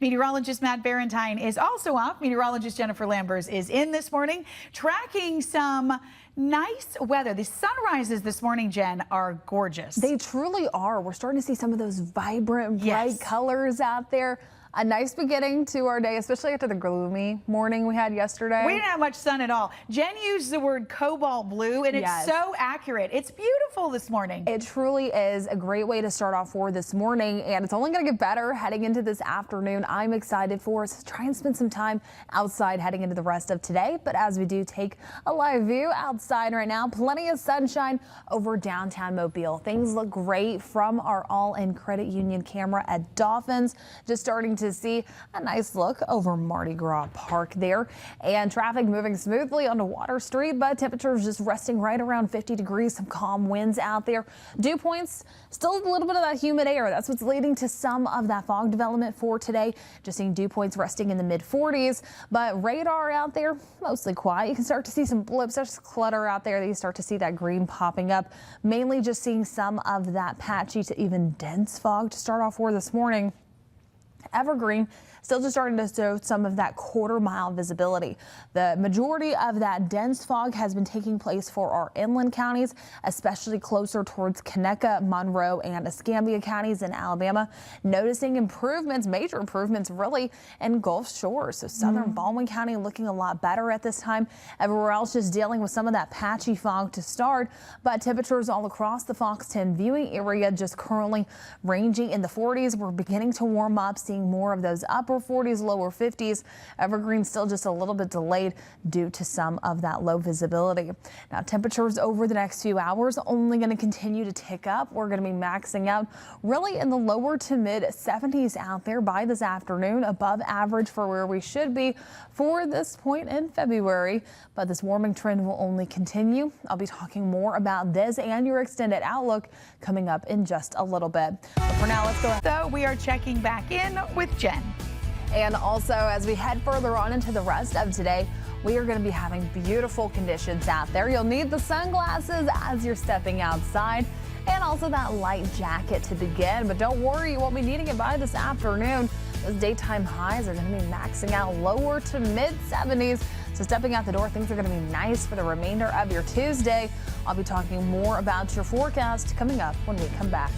Meteorologist Matt Barentine is also off. Meteorologist Jennifer Lambers is in this morning, tracking some nice weather. The sunrises this morning, Jen, are gorgeous. They truly are. We're starting to see some of those vibrant, bright colors out there. A nice beginning to our day, especially after the gloomy morning we had yesterday. We didn't have much sun at all. Jen used the word cobalt blue, and it's so accurate. It's beautiful this morning. It truly is a great way to start off for this morning, and it's only going to get better heading into this afternoon. I'm excited for us to try and spend some time outside heading into the rest of today. But as we do take a live view outside right now, plenty of sunshine over downtown Mobile. Things look great from our All-In Credit Union camera at Dolphins. Just starting to see a nice look over Mardi Gras Park there, and traffic moving smoothly onto Water Street, but temperatures just resting right around 50 degrees. Some calm winds out there. Dew points, still a little bit of that humid air. That's what's leading to some of that fog development for today. Just seeing dew points resting in the mid 40s, but radar out there mostly quiet. You can start to see some blips. There's clutter out there. You start to see that green popping up. Mainly just seeing some of that patchy to even dense fog to start off for this morning. Evergreen still just starting to show some of that quarter-mile visibility. The majority of that dense fog has been taking place for our inland counties, especially closer towards Conecuh, Monroe, and Escambia counties in Alabama. Noticing improvements, major improvements really in Gulf Shores. So southern Baldwin County looking a lot better at this time. Everywhere else just dealing with some of that patchy fog to start, but temperatures all across the Fox 10 viewing area just currently ranging in the 40s. We're beginning to warm up, seeing more of those upper 40s, lower 50s. Evergreen still just a little bit delayed due to some of that low visibility. Now temperatures over the next few hours only going to continue to tick up. We're going to be maxing out really in the lower to mid 70s out there by this afternoon, above average for where we should be for this point in February. But this warming trend will only continue. I'll be talking more about this and your extended outlook coming up in just a little bit. But for now, let's go. So we are checking back in with Jen. And also, as we head further on into the rest of today, we are going to be having beautiful conditions out there. You'll need the sunglasses as you're stepping outside, and also that light jacket to begin. But don't worry, you won't be needing it by this afternoon. Those daytime highs are going to be maxing out lower to mid 70s. So stepping out the door, things are going to be nice for the remainder of your Tuesday. I'll be talking more about your forecast coming up when we come back.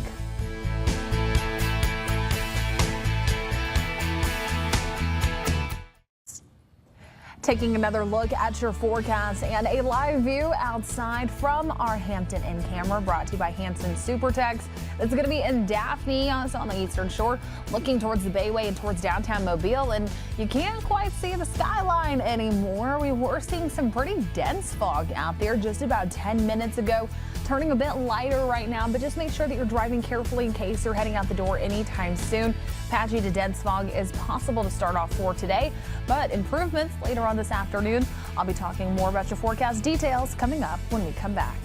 Taking another look at your forecast and a live view outside from our Hampton Inn camera, brought to you by Hanson Supertex. It's going to be in Daphne, so on the eastern shore, looking towards the Bayway and towards downtown Mobile, and you can't quite see the skyline anymore. We were seeing some pretty dense fog out there just about 10 minutes ago. Turning a bit lighter right now, but just make sure that you're driving carefully in case you're heading out the door anytime soon. Patchy to dense fog is possible to start off for today, but improvements later on this afternoon. I'll be talking more about your forecast details coming up when we come back.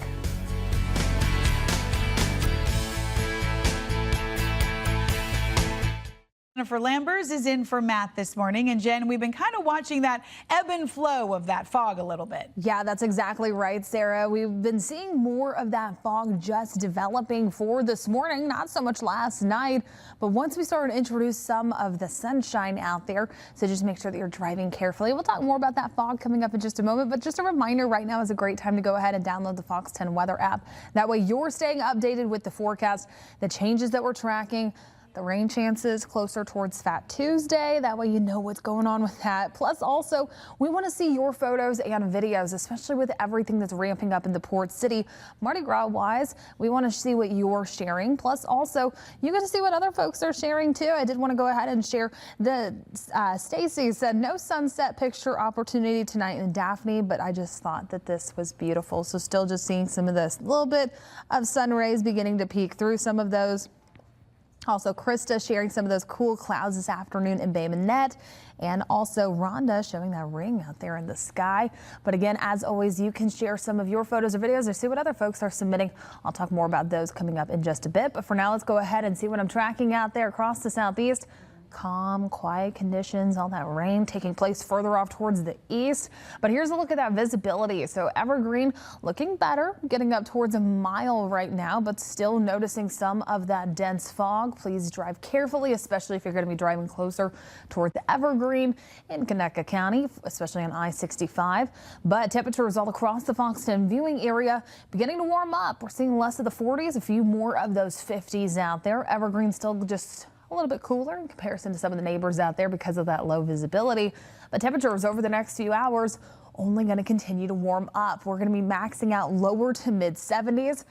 Jennifer Lambers is in for Matt this morning. And Jen, we've been kind of watching that ebb and flow of that fog a little bit. Yeah, that's exactly right, Sarah. We've been seeing more of that fog just developing for this morning, not so much last night, but once we started to introduce some of the sunshine out there. So just make sure that you're driving carefully. We'll talk more about that fog coming up in just a moment, but just a reminder, right now is a great time to go ahead and download the Fox 10 weather app. That way you're staying updated with the forecast, the changes that we're tracking, the rain chances closer towards Fat Tuesday. That way you know what's going on with that. Plus also, we want to see your photos and videos, especially with everything that's ramping up in the Port City. Mardi Gras wise, we want to see what you're sharing. Plus also, you get to see what other folks are sharing too. I did want to go ahead and share the Stacy said no sunset picture opportunity tonight in Daphne, but I just thought that this was beautiful. So still just seeing some of this little bit of sun rays beginning to peek through some of those. Also, Krista sharing some of those cool clouds this afternoon in Bay Minette, and also Rhonda showing that ring out there in the sky. But again, as always, you can share some of your photos or videos or see what other folks are submitting. I'll talk more about those coming up in just a bit. But for now, let's go ahead and see what I'm tracking out there across the southeast. calm, quiet conditions, all that rain taking place further off towards the east. But here's a look at that visibility. So Evergreen looking better, getting up towards a mile right now, but still noticing some of that dense fog. Please drive carefully, especially if you're going to be driving closer toward the Evergreen in Conecuh County, especially on I-65. But temperatures all across the Foxton viewing area beginning to warm up. We're seeing less of the 40s, a few more of those 50s out there. Evergreen still just a little bit cooler in comparison to some of the neighbors out there because of that low visibility. But temperatures over the next few hours only going to continue to warm up. We're going to be maxing out lower to mid 70s.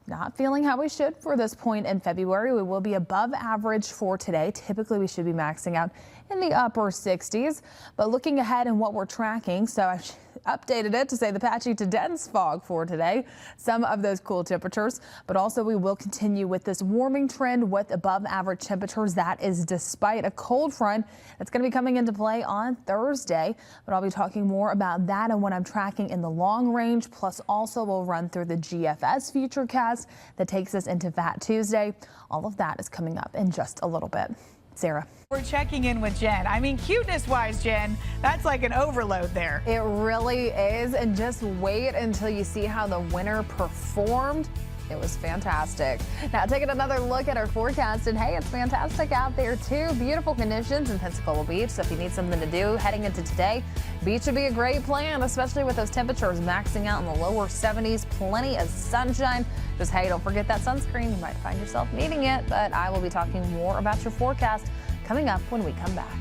Not feeling how we should for this point in February. We will be above average for today. Typically, we should be maxing out in the upper 60s. But looking ahead and what we're tracking, so I updated it to say the patchy to dense fog for today. Some of those cool temperatures, but also we will continue with this warming trend with above average temperatures. That is despite a cold front that's going to be coming into play on Thursday. But I'll be talking more about that and what I'm tracking in the long range. Plus, also we'll run through the GFS Futurecast that takes us into Fat Tuesday. All of that is coming up in just a little bit. Sarah. We're checking in with Jen. I mean, cuteness wise, Jen, that's like an overload there. It really is. And just wait until you see how the winner performed. It was fantastic. Now taking another look at our forecast, and hey, it's fantastic out there too. Beautiful conditions in Pensacola Beach. So if you need something to do heading into today, beach would be a great plan, especially with those temperatures maxing out in the lower 70s. Plenty of sunshine. Just hey, don't forget that sunscreen. You might find yourself needing it, but I will be talking more about your forecast coming up when we come back.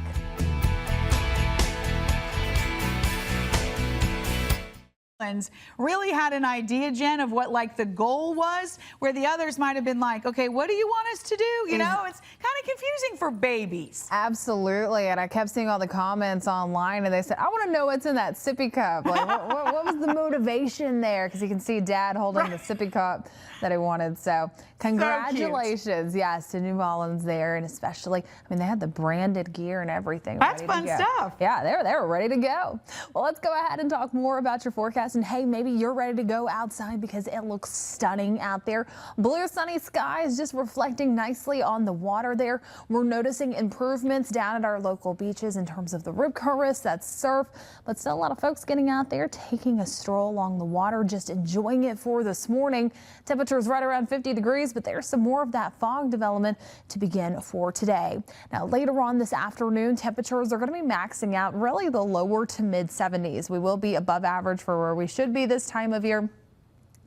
Really had an idea, Jen, of what like the goal was, where the others might have been like, okay, what do you want us to do? You know, it's kind of confusing for babies. Absolutely. And I kept seeing all the comments online and they said, I want to know what's in that sippy cup. Like, what was the motivation there? Because you can see Dad holding the sippy cup that he wanted. So congratulations, so yes, to New Orleans there. And especially, I mean, they had the branded gear and everything. That's fun stuff. Yeah, they were ready to go. Well, let's go ahead and talk more about your forecast. And hey, maybe you're ready to go outside because it looks stunning out there. Blue sunny skies just reflecting nicely on the water there. We're noticing improvements down at our local beaches in terms of the rip current risk, that's surf, but still a lot of folks getting out there taking a stroll along the water, just enjoying it for this morning. Temperatures right around 50 degrees, but there's some more of that fog development to begin for today. Now later on this afternoon, temperatures are going to be maxing out really the lower to mid 70s. We will be above average for where we should be this time of year.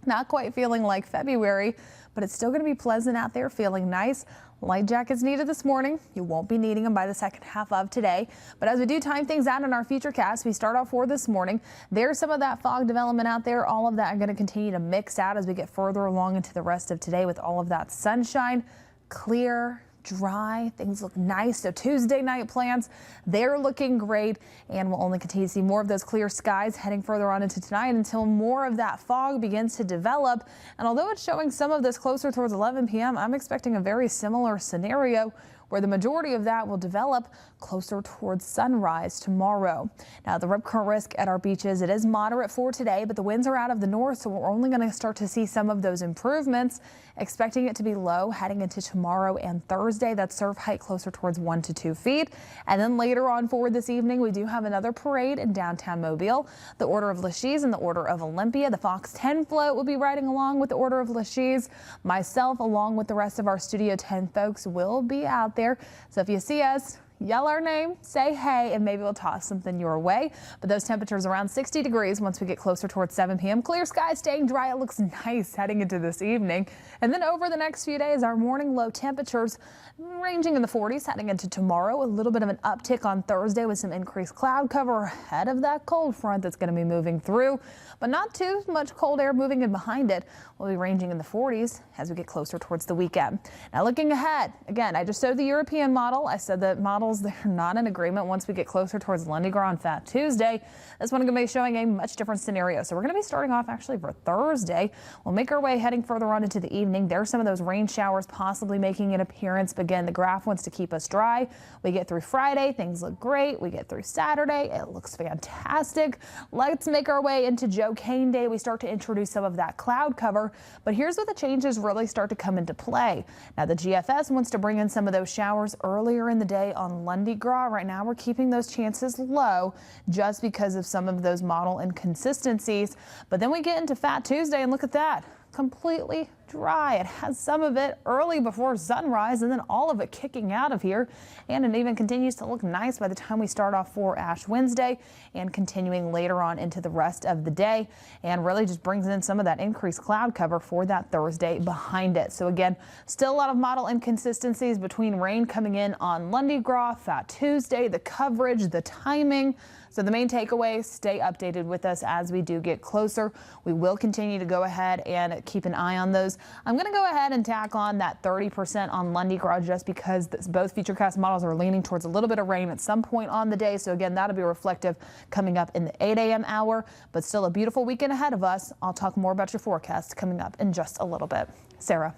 Not quite feeling like February, but it's still going to be pleasant out there, feeling nice. Light jackets needed this morning. You won't be needing them by the second half of today. But as we do time things out in our Futurecast, we start off for this morning. There's some of that fog development out there. All of that going to continue to mix out as we get further along into the rest of today with all of that sunshine, clear, dry. Things look nice. So Tuesday night plans, they're looking great, and we'll only continue to see more of those clear skies heading further on into tonight until more of that fog begins to develop. And although it's showing some of this closer towards 11 p.m., I'm expecting a very similar scenario where the majority of that will develop closer towards sunrise tomorrow. Now, the rip current risk at our beaches, it is moderate for today, but the winds are out of the north, so we're only going to start to see some of those improvements. Expecting it to be low heading into tomorrow and Thursday. That surf height closer towards 1 to 2 feet. And then later on forward this evening, we do have another parade in downtown Mobile. The Order of Lachise and the Order of Olympia. The Fox 10 float will be riding along with the Order of Lachise. Myself, along with the rest of our Studio 10 folks, will be out there. So if you see us, yell our name, say hey, and maybe we'll toss something your way. But those temperatures around 60 degrees once we get closer towards 7 p.m. Clear skies staying dry. It looks nice heading into this evening. And then over the next few days, our morning low temperatures ranging in the 40s heading into tomorrow. A little bit of an uptick on Thursday with some increased cloud cover ahead of that cold front that's going to be moving through, but not too much cold air moving in behind it. We'll be ranging in the 40s as we get closer towards the weekend. Now looking ahead, again, I just showed the European model. I said that models, they're not in agreement once we get closer towards Lundi Gras on Fat Tuesday. This one is going to be showing a much different scenario. So we're going to be starting off actually for Thursday. We'll make our way heading further on into the evening. There's some of those rain showers possibly making an appearance. But again, the graph wants to keep us dry. We get through Friday, things look great. We get through Saturday, it looks fantastic. Let's make our way into Joe Cain Day. We start to introduce some of that cloud cover. But here's where the changes really start to come into play. Now the GFS wants to bring in some of those showers earlier in the day on on Lundi Gras. Right now we're keeping those chances low just because of some of those model inconsistencies. But then we get into Fat Tuesday and look at that. Completely dry. It has some of it early before sunrise and then all of it kicking out of here. And it even continues to look nice by the time we start off for Ash Wednesday and continuing later on into the rest of the day, and really just brings in some of that increased cloud cover for that Thursday behind it. So again, still a lot of model inconsistencies between rain coming in on Lundi Gras, Fat Tuesday, the coverage, the timing. So the main takeaway, stay updated with us as we do get closer. We will continue to go ahead and keep an eye on those. I'm going to go ahead and tack on that 30% on Lundi Gras just because both Futurecast models are leaning towards a little bit of rain at some point on the day. So again, that'll be reflective coming up in the 8 a.m. hour, but still a beautiful weekend ahead of us. I'll talk more about your forecast coming up in just a little bit. Sarah.